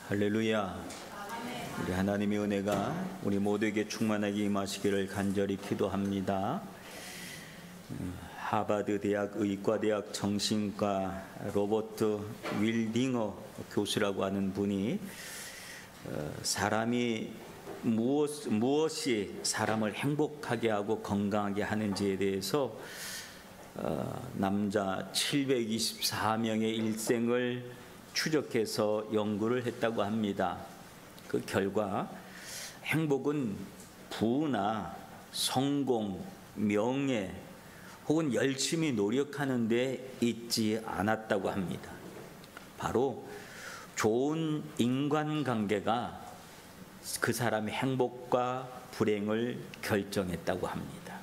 할렐루야. 우리 하나님의 은혜가 우리 모두에게 충만하게 임하시기를 간절히 기도합니다. 하버드 대학 의과대학 정신과 로버트 윌딩어 교수라고 하는 분이 사람이 무엇이 사람을 행복하게 하고 건강하게 하는지에 대해서 남자 724명의 일생을 추적해서 연구를 했다고 합니다. 그 결과 행복은 부나 성공, 명예 혹은 열심히 노력하는 데 있지 않았다고 합니다. 바로 좋은 인간관계가 그 사람의 행복과 불행을 결정했다고 합니다.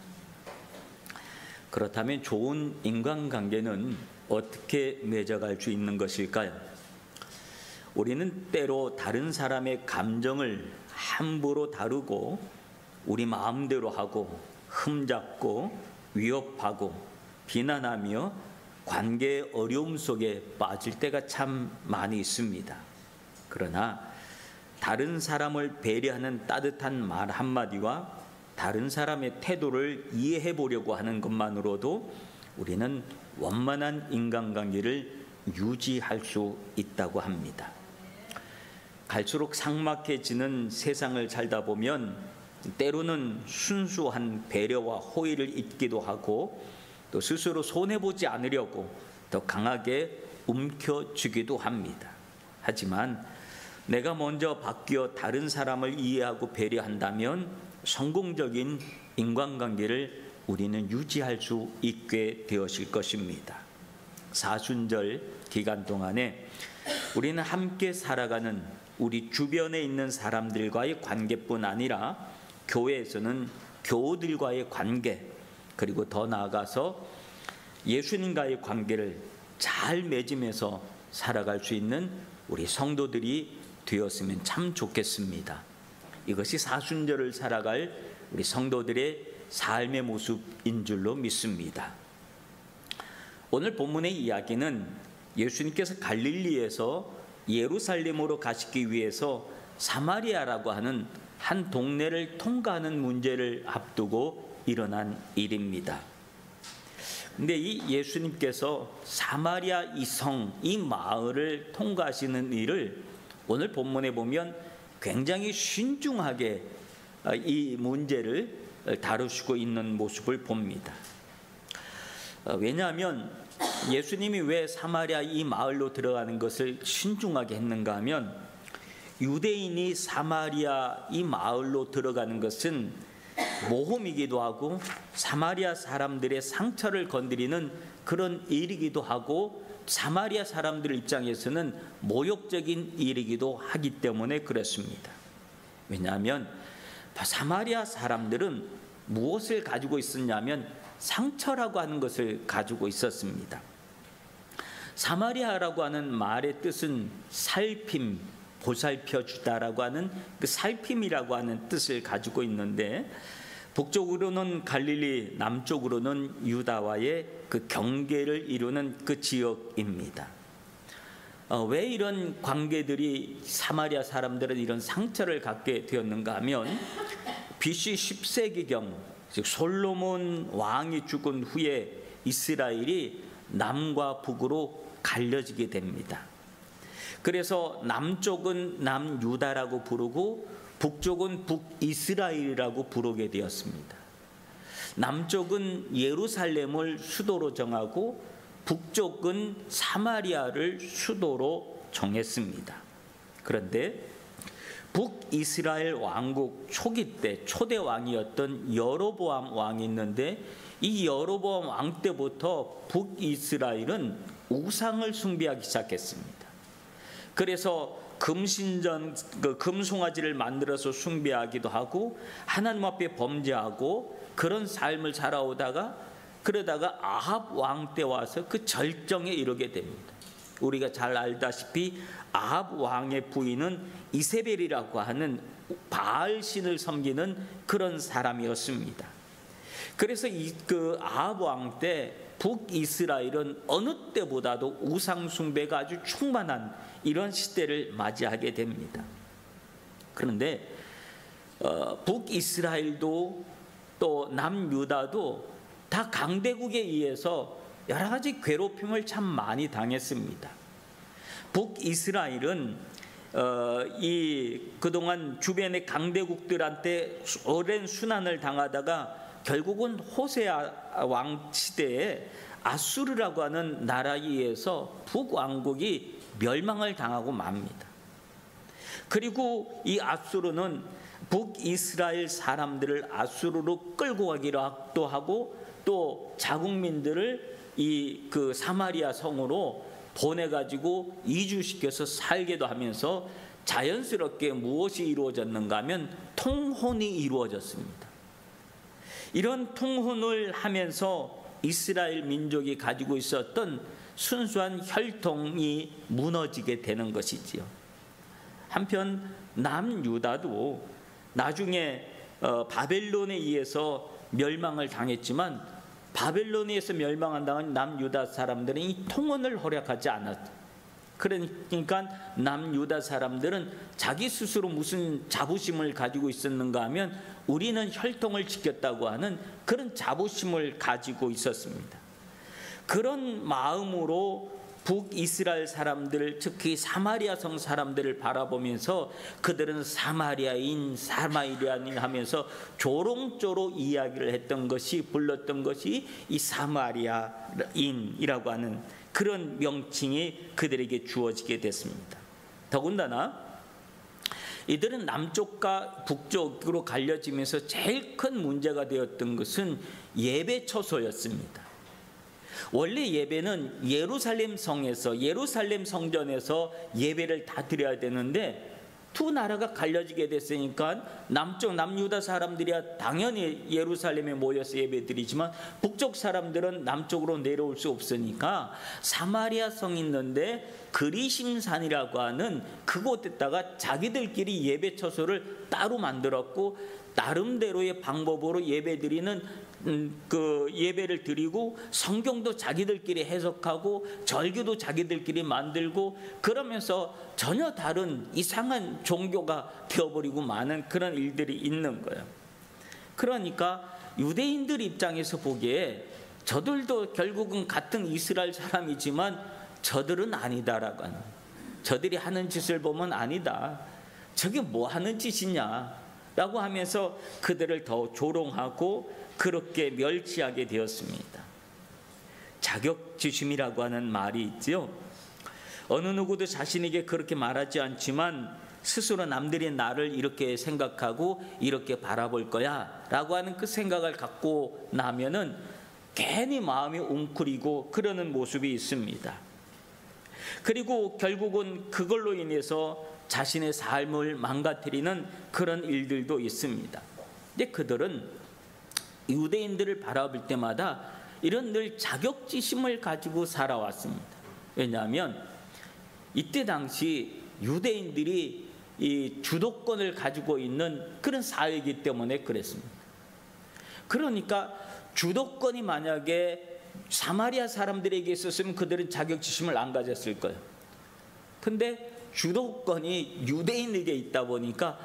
그렇다면 좋은 인간관계는 어떻게 맺어갈 수 있는 것일까요? 우리는 때로 다른 사람의 감정을 함부로 다루고 우리 마음대로 하고 흠잡고 위협하고 비난하며 관계의 어려움 속에 빠질 때가 참 많이 있습니다. 그러나 다른 사람을 배려하는 따뜻한 말 한마디와 다른 사람의 태도를 이해해 보려고 하는 것만으로도 우리는 원만한 인간관계를 유지할 수 있다고 합니다. 갈수록 삭막해지는 세상을 살다 보면 때로는 순수한 배려와 호의를 잊기도 하고 또 스스로 손해보지 않으려고 더 강하게 움켜쥐기도 합니다. 하지만 내가 먼저 바뀌어 다른 사람을 이해하고 배려한다면 성공적인 인간관계를 우리는 유지할 수 있게 되었을 것입니다. 사순절 기간 동안에 우리는 함께 살아가는 우리 주변에 있는 사람들과의 관계뿐 아니라 교회에서는 교우들과의 관계, 그리고 더 나아가서 예수님과의 관계를 잘 맺으면서 살아갈 수 있는 우리 성도들이 되었으면 참 좋겠습니다. 이것이 사순절을 살아갈 우리 성도들의 삶의 모습인 줄로 믿습니다. 오늘 본문의 이야기는 예수님께서 갈릴리에서 예루살렘으로 가시기 위해서 사마리아라고 하는 한 동네를 통과하는 문제를 앞두고 일어난 일입니다. 근데 이 예수님께서 사마리아 이 성, 이 마을을 통과하시는 일을 오늘 본문에 보면 굉장히 신중하게 이 문제를 다루시고 있는 모습을 봅니다. 왜냐하면 예수님이 왜 사마리아 이 마을로 들어가는 것을 신중하게 했는가 하면 유대인이 사마리아 이 마을로 들어가는 것은 모험이기도 하고 사마리아 사람들의 상처를 건드리는 그런 일이기도 하고 사마리아 사람들 입장에서는 모욕적인 일이기도 하기 때문에 그렇습니다. 왜냐하면 사마리아 사람들은 무엇을 가지고 있었냐면 상처라고 하는 것을 가지고 있었습니다. 사마리아라고 하는 말의 뜻은 살핌, 보살펴 주다라고 하는 그 살핌이라고 하는 뜻을 가지고 있는데 북쪽으로는 갈릴리, 남쪽으로는 유다와의 그 경계를 이루는 그 지역입니다. 왜 이런 관계들이 사마리아 사람들은 이런 상처를 갖게 되었는가 하면 BC 10세기경 즉 솔로몬 왕이 죽은 후에 이스라엘이 남과 북으로 갈려지게 됩니다. 그래서 남쪽은 남유다라고 부르고 북쪽은 북이스라엘이라고 부르게 되었습니다. 남쪽은 예루살렘을 수도로 정하고 북쪽은 사마리아를 수도로 정했습니다. 그런데 북이스라엘 왕국 초기 때 초대 왕이었던 여로보암 왕이 있는데 이 여로보암 왕 때부터 북이스라엘은 우상을 숭배하기 시작했습니다. 그래서 금신전, 금송아지를 만들어서 숭배하기도 하고 하나님 앞에 범죄하고 그런 삶을 살아오다가 그러다가 아합 왕 때 와서 그 절정에 이르게 됩니다. 우리가 잘 알다시피 아합 왕의 부인은 이세벨이라고 하는 바알 신을 섬기는 그런 사람이었습니다. 그래서 그 아합 왕 때 북이스라엘은 어느 때보다도 우상 숭배가 아주 충만한 이런 시대를 맞이하게 됩니다. 그런데 북이스라엘도 또 남유다도 다 강대국에 의해서 여러 가지 괴롭힘을 참 많이 당했습니다. 북이스라엘은 그동안 주변의 강대국들한테 오랜 순환을 당하다가 결국은 호세아 왕 시대에 아수르라고 하는 나라에 의해서 북왕국이 멸망을 당하고 맙니다. 그리고 이 아수르는 북이스라엘 사람들을 아수르로 끌고 가기도 하고 또 자국민들을 그 사마리아 성으로 보내가지고 이주시켜서 살게도 하면서 자연스럽게 무엇이 이루어졌는가 하면 통혼이 이루어졌습니다. 이런 통혼을 하면서 이스라엘 민족이 가지고 있었던 순수한 혈통이 무너지게 되는 것이지요. 한편 남유다도 나중에 바벨론에 의해서 멸망을 당했지만 바벨론에 의해서 멸망한 당한 남유다 사람들은 이 통혼을 허락하지 않았다. 그러니까 남유다 사람들은 자기 스스로 무슨 자부심을 가지고 있었는가 하면 우리는 혈통을 지켰다고 하는 그런 자부심을 가지고 있었습니다. 그런 마음으로 북이스라엘 사람들, 특히 사마리아 성 사람들을 바라보면서 그들은 사마리아인 하면서 조롱조로 이야기를 했던 것이, 불렀던 것이 이 사마리아인이라고 하는 그런 명칭이 그들에게 주어지게 됐습니다. 더군다나 이들은 남쪽과 북쪽으로 갈려지면서 제일 큰 문제가 되었던 것은 예배 처소였습니다. 원래 예배는 예루살렘 성에서, 예루살렘 성전에서 예배를 다 드려야 되는데 두 나라가 갈려지게 됐으니까 남쪽 남유다 사람들이야 당연히 예루살렘에 모여서 예배 드리지만 북쪽 사람들은 남쪽으로 내려올 수 없으니까 사마리아 성이 있는데 그리심산이라고 하는 그곳에다가 자기들끼리 예배 처소를 따로 만들었고 나름대로의 방법으로 예배드리는 그 예배를 드리고 성경도 자기들끼리 해석하고 절기도 자기들끼리 만들고 그러면서 전혀 다른 이상한 종교가 되어버리고 많은 그런 일들이 있는 거예요. 그러니까 유대인들 입장에서 보기에 저들도 결국은 같은 이스라엘 사람이지만 저들은 아니다라고 하는, 저들이 하는 짓을 보면 아니다, 저게 뭐 하는 짓이냐 라고 하면서 그들을 더 조롱하고 그렇게 멸시하게 되었습니다. 자격지심이라고 하는 말이 있지요. 어느 누구도 자신에게 그렇게 말하지 않지만 스스로 남들이 나를 이렇게 생각하고 이렇게 바라볼 거야 라고 하는 그 생각을 갖고 나면은 괜히 마음이 웅크리고 그러는 모습이 있습니다. 그리고 결국은 그걸로 인해서 자신의 삶을 망가뜨리는 그런 일들도 있습니다. 근데 그들은 유대인들을 바라볼 때마다 이런 늘 자격지심을 가지고 살아왔습니다. 왜냐하면 이때 당시 유대인들이 이 주도권을 가지고 있는 그런 사회이기 때문에 그랬습니다. 그러니까 주도권이 만약에 사마리아 사람들에게 있었으면 그들은 자격지심을 안 가졌을 거예요. 근데 주도권이 유대인에게 있다 보니까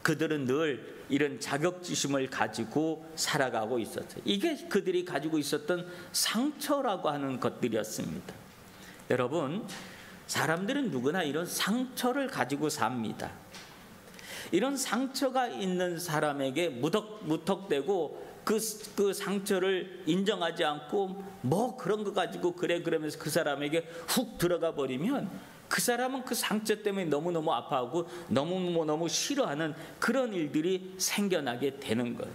그들은 늘 이런 자격지심을 가지고 살아가고 있었어요. 이게 그들이 가지고 있었던 상처라고 하는 것들이었습니다. 여러분, 사람들은 누구나 이런 상처를 가지고 삽니다. 이런 상처가 있는 사람에게 무턱대고 그 상처를 인정하지 않고 뭐 그런 거 가지고 그래 그러면서 그 사람에게 훅 들어가 버리면 그 사람은 그 상처 때문에 너무너무 아파하고 너무 싫어하는 그런 일들이 생겨나게 되는 거예요.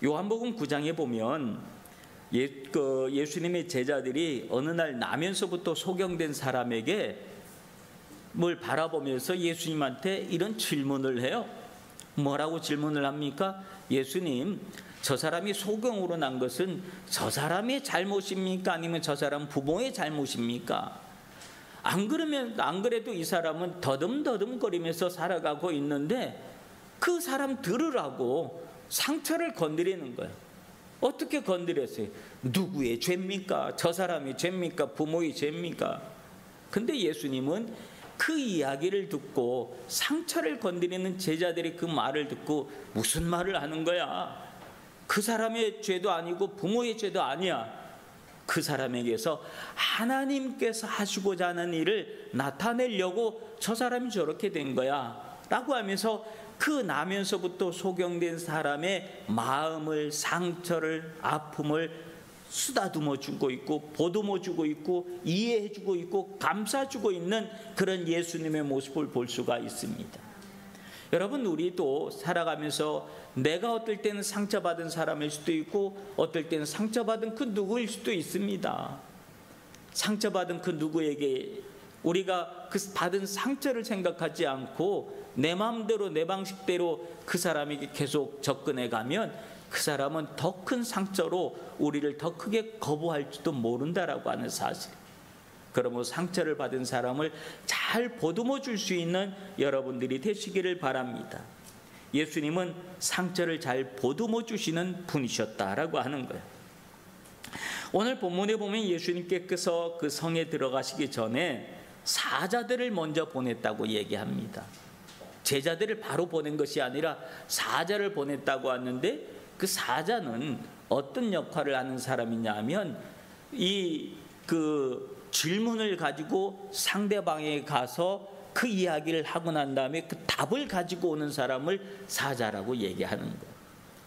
요한복음 9장에 보면 예수님의 제자들이 어느 날 나면서부터 소경된 사람에게 뭘 바라보면서 예수님한테 이런 질문을 해요. 뭐라고 질문을 합니까? 예수님, 저 사람이 소경으로 난 것은 저 사람의 잘못입니까? 아니면 저 사람 부모의 잘못입니까? 안 그래도 이 사람은 더듬더듬거리면서 살아가고 있는데 그 사람 들으라고 상처를 건드리는 거예요. 어떻게 건드렸어요? 누구의 죄입니까? 저 사람의 죄입니까? 부모의 죄입니까? 근데 예수님은 그 이야기를 듣고 상처를 건드리는 제자들의 그 말을 듣고 무슨 말을 하는 거야? 그 사람의 죄도 아니고 부모의 죄도 아니야. 그 사람에게서 하나님께서 하시고자 하는 일을 나타내려고 저 사람이 저렇게 된 거야 라고 하면서 그 나면서부터 소경된 사람의 마음을, 상처를, 아픔을 쓰다듬어 주고 있고 보듬어 주고 있고 이해해 주고 있고 감싸 주고 있는 그런 예수님의 모습을 볼 수가 있습니다. 여러분, 우리도 살아가면서 내가 어떨 때는 상처받은 사람일 수도 있고 어떨 때는 상처받은 그 누구일 수도 있습니다. 상처받은 그 누구에게 우리가 그 받은 상처를 생각하지 않고 내 마음대로 내 방식대로 그 사람에게 계속 접근해 가면 그 사람은 더 큰 상처로 우리를 더 크게 거부할지도 모른다라고 하는 사실. 그러므로 상처를 받은 사람을 잘 보듬어 줄 수 있는 여러분들이 되시기를 바랍니다. 예수님은 상처를 잘 보듬어 주시는 분이셨다라고 하는 거예요. 오늘 본문에 보면 예수님께서 그 성에 들어가시기 전에 사자들을 먼저 보냈다고 얘기합니다. 제자들을 바로 보낸 것이 아니라 사자를 보냈다고 하는데 그 사자는 어떤 역할을 하는 사람이냐 하면 그 질문을 가지고 상대방에 가서 그 이야기를 하고 난 다음에 그 답을 가지고 오는 사람을 사자라고 얘기하는 거예요.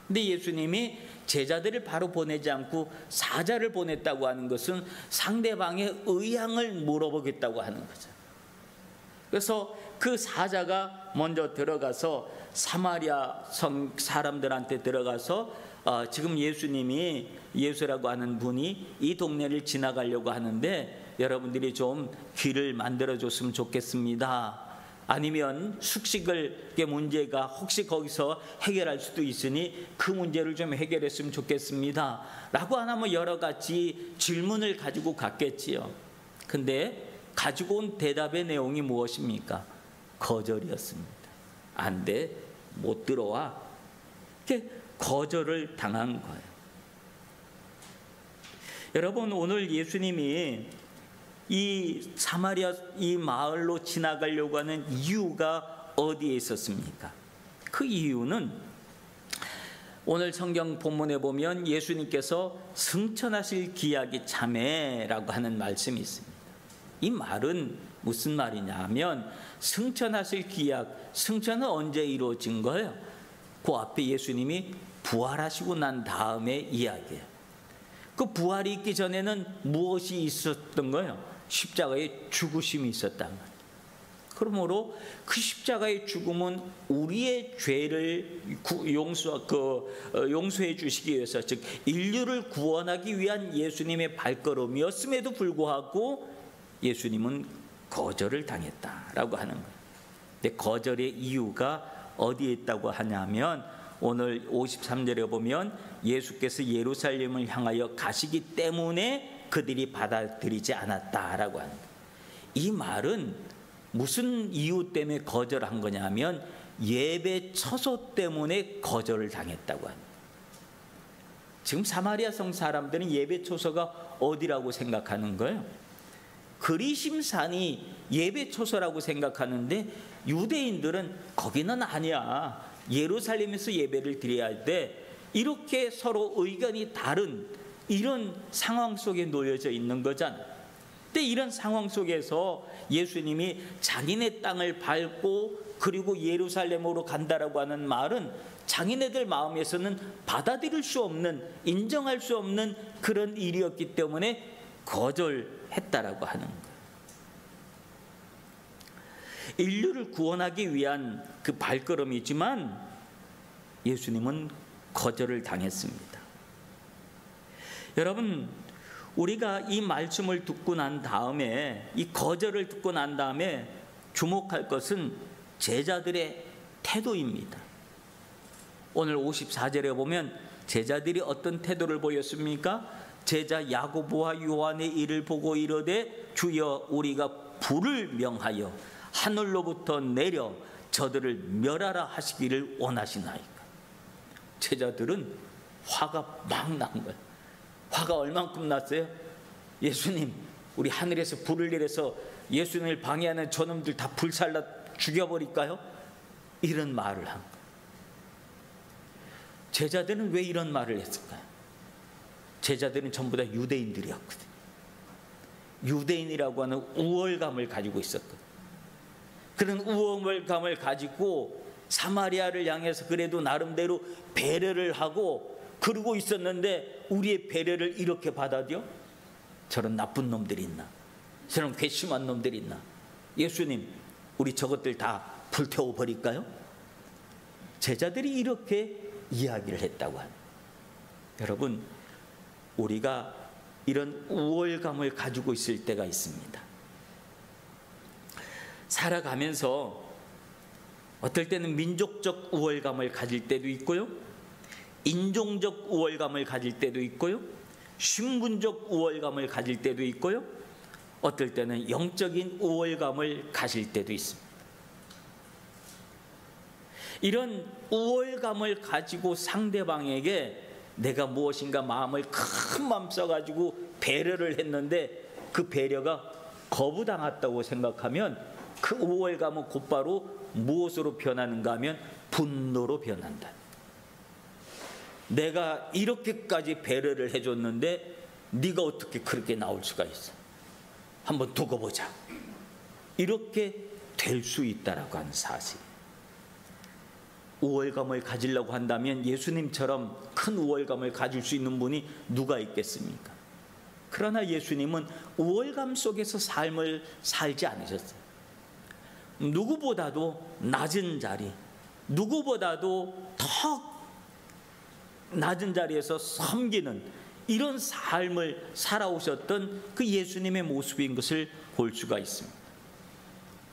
근데 예수님이 제자들을 바로 보내지 않고 사자를 보냈다고 하는 것은 상대방의 의향을 물어보겠다고 하는 거죠. 그래서 그 사자가 먼저 들어가서 사마리아 성 사람들한테 들어가서 지금 예수님이 예수라고 하는 분이 이 동네를 지나가려고 하는데 여러분들이 좀 길을 만들어줬으면 좋겠습니다. 아니면 숙식의 문제가 혹시 거기서 해결할 수도 있으니 그 문제를 좀 해결했으면 좋겠습니다 라고 하면 여러 가지 질문을 가지고 갔겠지요. 근데 가지고 온 대답의 내용이 무엇입니까? 거절이었습니다. 안 돼, 못 들어와. 이렇게 거절을 당한 거예요. 여러분, 오늘 예수님이 이 사마리아 이 마을로 지나가려고 하는 이유가 어디에 있었습니까? 그 이유는 오늘 성경 본문에 보면 예수님께서 승천하실 기약이 참해라고 하는 말씀이 있습니다. 이 말은 무슨 말이냐 하면 승천하실 기약, 승천은 언제 이루어진 거예요? 그 앞에 예수님이 부활하시고 난 다음에 이야기예요. 그 부활이 있기 전에는 무엇이 있었던 거예요? 십자가의 죽으심이 있었단 말이에요. 그러므로 그 십자가의 죽음은 우리의 죄를 용서해 주시기 위해서, 즉 인류를 구원하기 위한 예수님의 발걸음이었음에도 불구하고 예수님은 거절을 당했다라고 하는 거예요. 근데 거절의 이유가 어디에 있다고 하냐면 오늘 53절에 보면 예수께서 예루살렘을 향하여 가시기 때문에 그들이 받아들이지 않았다라고 하는 거예요. 이 말은 무슨 이유 때문에 거절한 거냐면 예배 처소 때문에 거절을 당했다고 합니다. 지금 사마리아 성 사람들은 예배 처소가 어디라고 생각하는 거예요? 그리심산이 예배 처소라고 생각하는데 유대인들은 거기는 아니야, 예루살렘에서 예배를 드려야 돼, 이렇게 서로 의견이 다른 이런 상황 속에 놓여져 있는 거잖아요. 근데 이런 상황 속에서 예수님이 자기네 땅을 밟고 그리고 예루살렘으로 간다라고 하는 말은 자기네들 마음에서는 받아들일 수 없는, 인정할 수 없는 그런 일이었기 때문에 거절했다라고 하는 거예요. 인류를 구원하기 위한 그 발걸음이지만 예수님은 거절을 당했습니다. 여러분, 우리가 이 말씀을 듣고 난 다음에, 이 거절을 듣고 난 다음에 주목할 것은 제자들의 태도입니다. 오늘 54절에 보면 제자들이 어떤 태도를 보였습니까? 제자 야고보와 요한의 일을 보고 이르되 주여 우리가 불을 명하여 하늘로부터 내려 저들을 멸하라 하시기를 원하시나이까. 제자들은 화가 막 난 거예요. 화가 얼만큼 났어요? 예수님, 우리 하늘에서 불을 내려서 예수님을 방해하는 저놈들 다 불살라 죽여버릴까요? 이런 말을 한 거예요. 제자들은 왜 이런 말을 했을까요? 제자들은 전부 다 유대인들이었거든요. 유대인이라고 하는 우월감을 가지고 있었거든요. 그런 우월감을 가지고 사마리아를 향해서 그래도 나름대로 배려를 하고 그러고 있었는데, 우리의 배려를 이렇게 받아들여? 저런 나쁜 놈들이 있나? 저런 괘씸한 놈들이 있나? 예수님, 우리 저것들 다 불태워 버릴까요? 제자들이 이렇게 이야기를 했다고 합니다. 여러분, 우리가 이런 우월감을 가지고 있을 때가 있습니다. 살아가면서 어떨 때는 민족적 우월감을 가질 때도 있고요, 인종적 우월감을 가질 때도 있고요, 신분적 우월감을 가질 때도 있고요, 어떨 때는 영적인 우월감을 가질 때도 있습니다. 이런 우월감을 가지고 상대방에게 내가 무엇인가 마음을 큰 마음 써가지고 배려를 했는데 그 배려가 거부당했다고 생각하면 그 우월감은 곧바로 무엇으로 변하는가 하면 분노로 변한다. 내가 이렇게까지 배려를 해줬는데 네가 어떻게 그렇게 나올 수가 있어? 한번 두고 보자. 이렇게 될 수 있다라고 하는 사실. 우월감을 가지려고 한다면 예수님처럼 큰 우월감을 가질 수 있는 분이 누가 있겠습니까? 그러나 예수님은 우월감 속에서 삶을 살지 않으셨어요. 누구보다도 낮은 자리, 누구보다도 더 낮은 자리에서 섬기는 이런 삶을 살아오셨던 그 예수님의 모습인 것을 볼 수가 있습니다.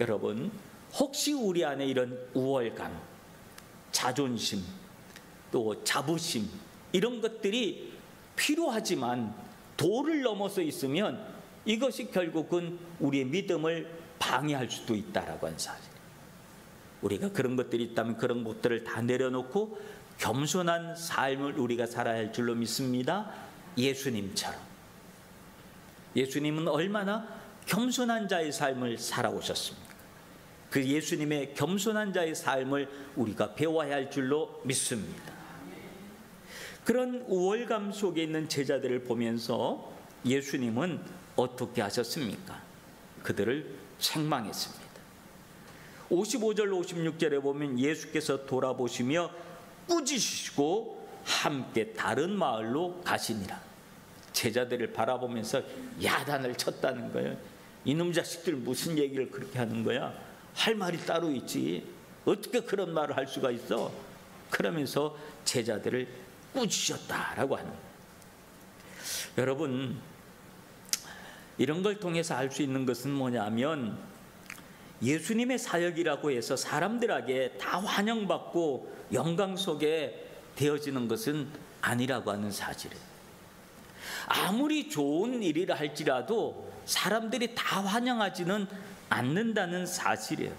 여러분, 혹시 우리 안에 이런 우월감, 자존심, 또 자부심 이런 것들이 필요하지만 도를 넘어서 있으면 이것이 결국은 우리의 믿음을 방해할 수도 있다라고 하는 사실. 우리가 그런 것들이 있다면 그런 것들을 다 내려놓고 겸손한 삶을 우리가 살아야 할 줄로 믿습니다. 예수님처럼. 예수님은 얼마나 겸손한 자의 삶을 살아오셨습니까? 그 예수님의 겸손한 자의 삶을 우리가 배워야 할 줄로 믿습니다. 그런 우월감 속에 있는 제자들을 보면서 예수님은 어떻게 하셨습니까? 그들을 책망했습니다. 55절 56절에 보면 예수께서 돌아보시며 꾸짖으시고 함께 다른 마을로 가시니라. 제자들을 바라보면서 야단을 쳤다는 거예요. 이놈 자식들 무슨 얘기를 그렇게 하는 거야? 할 말이 따로 있지. 어떻게 그런 말을 할 수가 있어? 그러면서 제자들을 꾸짖으셨다라고 하는 거예요. 여러분, 이런 걸 통해서 알 수 있는 것은 뭐냐면 예수님의 사역이라고 해서 사람들에게 다 환영받고 영광 속에 되어지는 것은 아니라고 하는 사실이에요. 아무리 좋은 일이라 할지라도 사람들이 다 환영하지는 않는다는 사실이에요.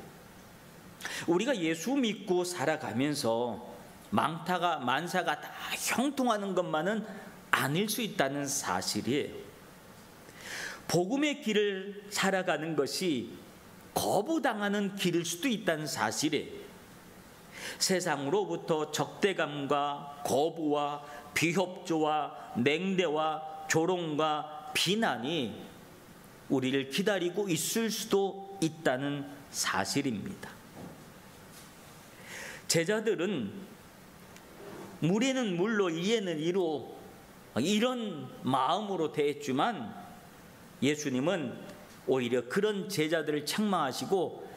우리가 예수 믿고 살아가면서 만사가 다 형통하는 것만은 아닐 수 있다는 사실이에요. 복음의 길을 살아가는 것이 거부당하는 길일 수도 있다는 사실이에요. 세상으로부터 적대감과 거부와 비협조와 냉대와 조롱과 비난이 우리를 기다리고 있을 수도 있다는 사실입니다. 제자들은 물에는 물로 이에는 이로 이런 마음으로 대했지만 예수님은 오히려 그런 제자들을 책망하시고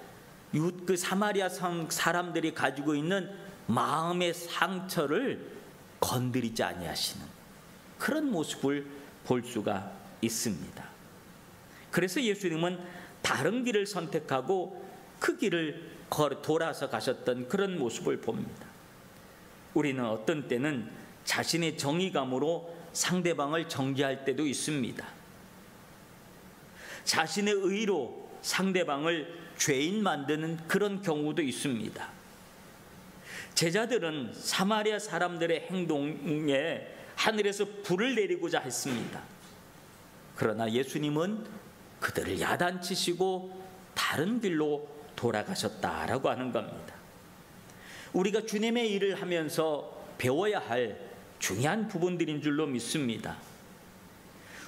그 사마리아 사람들이 가지고 있는 마음의 상처를 건드리지 아니하시는 그런 모습을 볼 수가 있습니다. 그래서 예수님은 다른 길을 선택하고 그 길을 돌아서 가셨던 그런 모습을 봅니다. 우리는 어떤 때는 자신의 정의감으로 상대방을 정죄할 때도 있습니다. 자신의 의로 상대방을 죄인 만드는 그런 경우도 있습니다. 제자들은 사마리아 사람들의 행동에 하늘에서 불을 내리고자 했습니다. 그러나 예수님은 그들을 야단치시고 다른 길로 돌아가셨다라고 하는 겁니다. 우리가 주님의 일을 하면서 배워야 할 중요한 부분들인 줄로 믿습니다.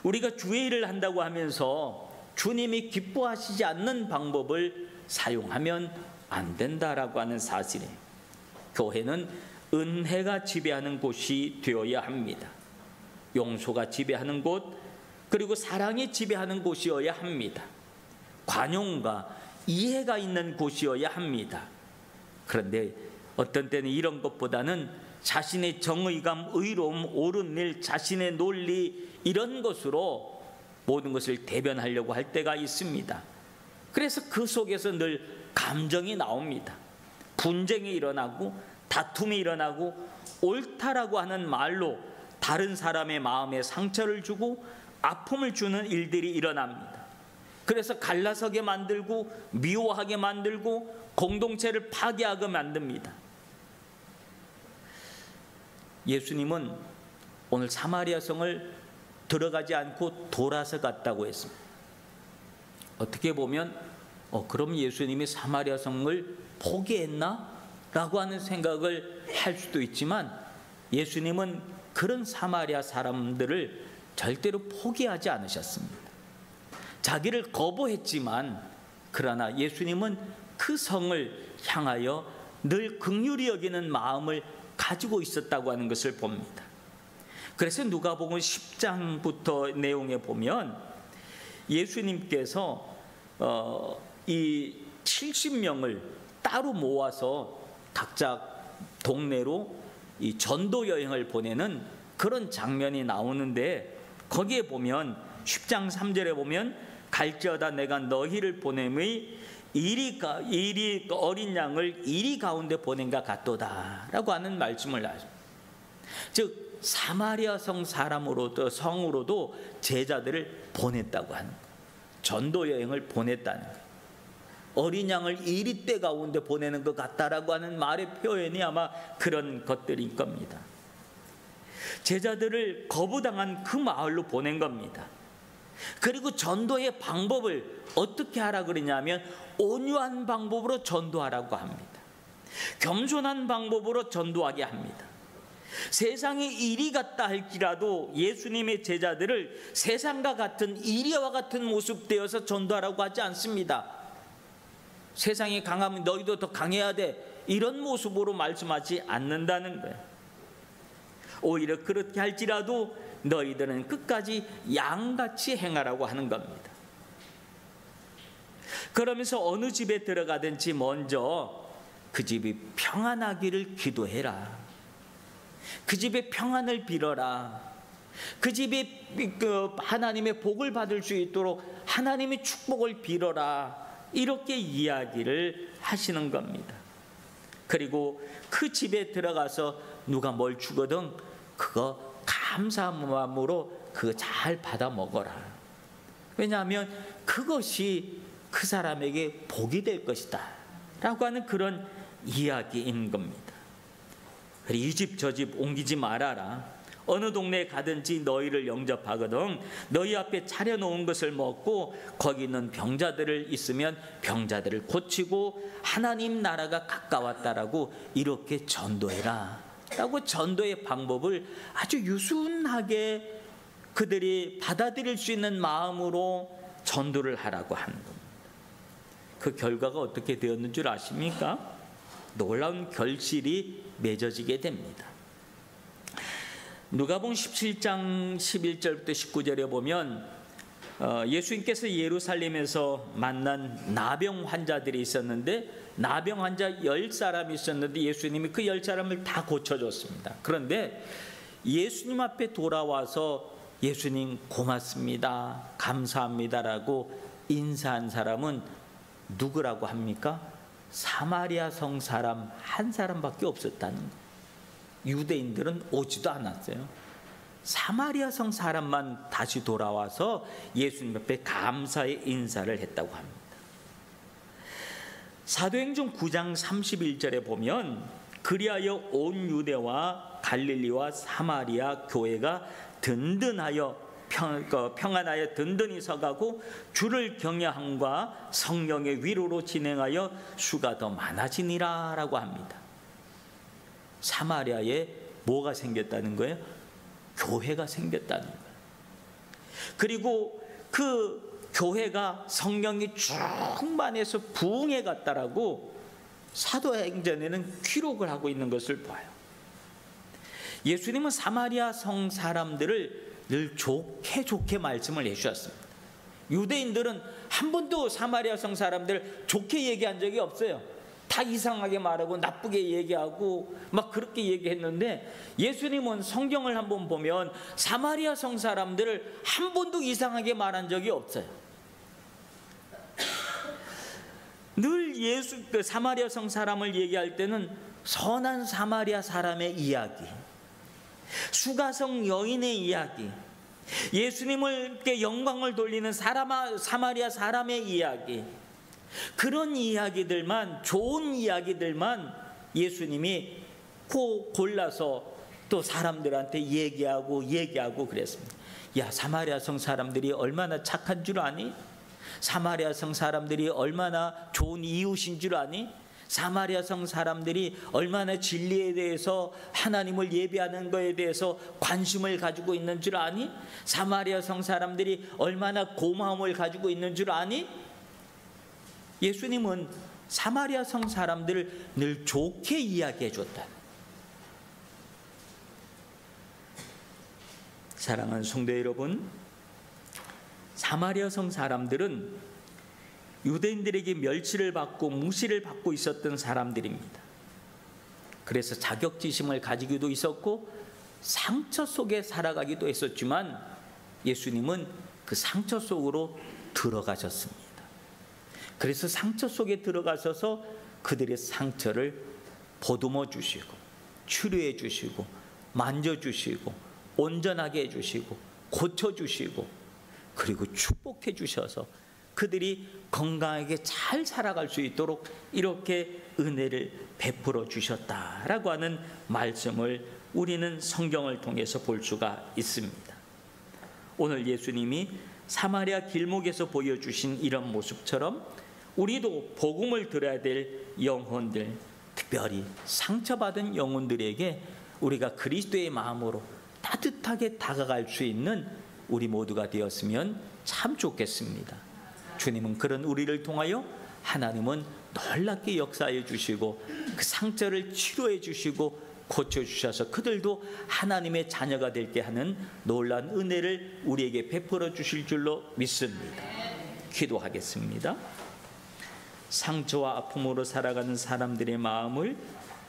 우리가 주의 일을 한다고 하면서 주님이 기뻐하시지 않는 방법을 사용하면 안 된다라고 하는 사실에 교회는 은혜가 지배하는 곳이 되어야 합니다. 용서가 지배하는 곳, 그리고 사랑이 지배하는 곳이어야 합니다. 관용과 이해가 있는 곳이어야 합니다. 그런데 어떤 때는 이런 것보다는 자신의 정의감, 의로움, 옳은 일, 자신의 논리 이런 것으로 모든 것을 대변하려고 할 때가 있습니다. 그래서 그 속에서 늘 감정이 나옵니다. 분쟁이 일어나고 다툼이 일어나고 옳다라고 하는 말로 다른 사람의 마음에 상처를 주고 아픔을 주는 일들이 일어납니다. 그래서 갈라서게 만들고 미워하게 만들고 공동체를 파괴하게 만듭니다. 예수님은 오늘 사마리아 성을 들어가지 않고 돌아서 갔다고 했습니다. 어떻게 보면 그럼 예수님이 사마리아 성을 포기했나? 라고 하는 생각을 할 수도 있지만 예수님은 그런 사마리아 사람들을 절대로 포기하지 않으셨습니다. 자기를 거부했지만 그러나 예수님은 그 성을 향하여 늘 긍휼히 여기는 마음을 가지고 있었다고 하는 것을 봅니다. 그래서 누가복음 10장부터 내용에 보면 예수님께서 이 70명을 따로 모아서 각자 동네로 이 전도 여행을 보내는 그런 장면이 나오는데 거기에 보면 10장 3절에 보면 갈지어다 내가 너희를 보냄의 이리 어린 양을 이리 가운데 보낸가 같도다 라고 하는 말씀을 하죠. 즉 사마리아 성 성으로도 제자들을 보냈다고 하는 거예요. 전도 여행을 보냈다는 거예요. 어린 양을 이리 때 가운데 보내는 것 같다라고 하는 말의 표현이 아마 그런 것들인 겁니다. 제자들을 거부당한 그 마을로 보낸 겁니다. 그리고 전도의 방법을 어떻게 하라 그러냐면 온유한 방법으로 전도하라고 합니다. 겸손한 방법으로 전도하게 합니다. 세상이 이리 같다 할지라도 예수님의 제자들을 세상과 같은 이리와 같은 모습 되어서 전도하라고 하지 않습니다. 세상이 강하면 너희도 더 강해야 돼, 이런 모습으로 말씀하지 않는다는 거예요. 오히려 그렇게 할지라도 너희들은 끝까지 양같이 행하라고 하는 겁니다. 그러면서 어느 집에 들어가든지 먼저 그 집이 평안하기를 기도해라. 그 집에 평안을 빌어라. 그 집이 하나님의 복을 받을 수 있도록 하나님의 축복을 빌어라. 이렇게 이야기를 하시는 겁니다. 그리고 그 집에 들어가서 누가 뭘 주거든 그거 감사한 마음으로 그거 잘 받아 먹어라. 왜냐하면 그것이 그 사람에게 복이 될 것이다 라고 하는 그런 이야기인 겁니다. 이 집 저 집 옮기지 말아라. 어느 동네에 가든지 너희를 영접하거든 너희 앞에 차려놓은 것을 먹고 거기 있는 병자들을 있으면 병자들을 고치고 하나님 나라가 가까웠다라고 이렇게 전도해라 라고 전도의 방법을 아주 유순하게 그들이 받아들일 수 있는 마음으로 전도를 하라고 하는 겁니다. 그 결과가 어떻게 되었는 줄 아십니까? 놀라운 결실이 맺어지게 됩니다. 누가복음 17장 11절부터 19절에 보면 예수님께서 예루살렘에서 만난 나병 환자들이 있었는데 나병 환자 10사람이 있었는데 예수님이 그 10사람을 다 고쳐줬습니다. 그런데 예수님 앞에 돌아와서 예수님 고맙습니다, 감사합니다라고 인사한 사람은 누구라고 합니까? 사마리아 성 사람 한 사람밖에 없었다는 거예요. 유대인들은 오지도 않았어요. 사마리아 성 사람만 다시 돌아와서 예수님 앞에 감사의 인사를 했다고 합니다. 사도행전 9장 31절에 보면 그리하여 온 유대와 갈릴리와 사마리아 교회가 든든하여 평안하여 든든히 서가고 주를 경외함과 성령의 위로로 진행하여 수가 더 많아지니라 라고 합니다. 사마리아에 뭐가 생겼다는 거예요? 교회가 생겼다는 거예요. 그리고 그 교회가 성령이 충만해서 부흥해 갔다라고 사도행전에는 기록을 하고 있는 것을 봐요. 예수님은 사마리아 성 사람들을 늘 좋게 말씀을 해주셨습니다. 유대인들은 한 번도 사마리아 성 사람들을 좋게 얘기한 적이 없어요. 다 이상하게 말하고 나쁘게 얘기하고 막 그렇게 얘기했는데, 예수님은 성경을 한번 보면 사마리아 성 사람들을 한 번도 이상하게 말한 적이 없어요. 늘 사마리아 성 사람을 얘기할 때는 선한 사마리아 사람의 이야기, 수가성 여인의 이야기, 예수님께 영광을 돌리는 사마리아 사람의 이야기, 그런 이야기들만, 좋은 이야기들만 예수님이 골라서 또 사람들한테 얘기하고 그랬습니다. 야, 사마리아 성 사람들이 얼마나 착한 줄 아니? 사마리아 성 사람들이 얼마나 좋은 이웃인 줄 아니? 사마리아 성 사람들이 얼마나 진리에 대해서, 하나님을 예배하는 것에 대해서 관심을 가지고 있는 줄 아니? 사마리아 성 사람들이 얼마나 고마움을 가지고 있는 줄 아니? 예수님은 사마리아 성 사람들을 늘 좋게 이야기해 줬다. 사랑하는 성도 여러분, 사마리아 성 사람들은 유대인들에게 멸시를 받고 무시를 받고 있었던 사람들입니다. 그래서 자격지심을 가지기도 있었고 상처 속에 살아가기도 했었지만, 예수님은 그 상처 속으로 들어가셨습니다. 그래서 상처 속에 들어가셔서 그들의 상처를 보듬어 주시고 치료해 주시고 만져주시고 온전하게 해주시고 고쳐주시고 그리고 축복해 주셔서 그들이 건강하게 잘 살아갈 수 있도록 이렇게 은혜를 베풀어 주셨다라고 하는 말씀을 우리는 성경을 통해서 볼 수가 있습니다. 오늘 예수님이 사마리아 길목에서 보여주신 이런 모습처럼 우리도 복음을 들어야 될 영혼들, 특별히 상처받은 영혼들에게 우리가 그리스도의 마음으로 따뜻하게 다가갈 수 있는 우리 모두가 되었으면 참 좋겠습니다. 주님은 그런 우리를 통하여 하나님은 놀랍게 역사해 주시고 그 상처를 치료해 주시고 고쳐주셔서 그들도 하나님의 자녀가 되게 하는 놀라운 은혜를 우리에게 베풀어 주실 줄로 믿습니다. 기도하겠습니다. 상처와 아픔으로 살아가는 사람들의 마음을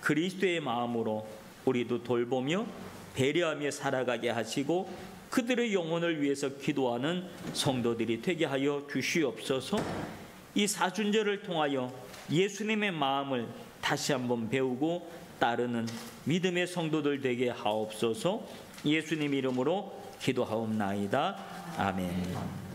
그리스도의 마음으로 우리도 돌보며 배려하며 살아가게 하시고 그들의 영혼을 위해서 기도하는 성도들이 되게 하여 주시옵소서. 이 사순절을 통하여 예수님의 마음을 다시 한번 배우고 따르는 믿음의 성도들 되게 하옵소서. 예수님 이름으로 기도하옵나이다. 아멘.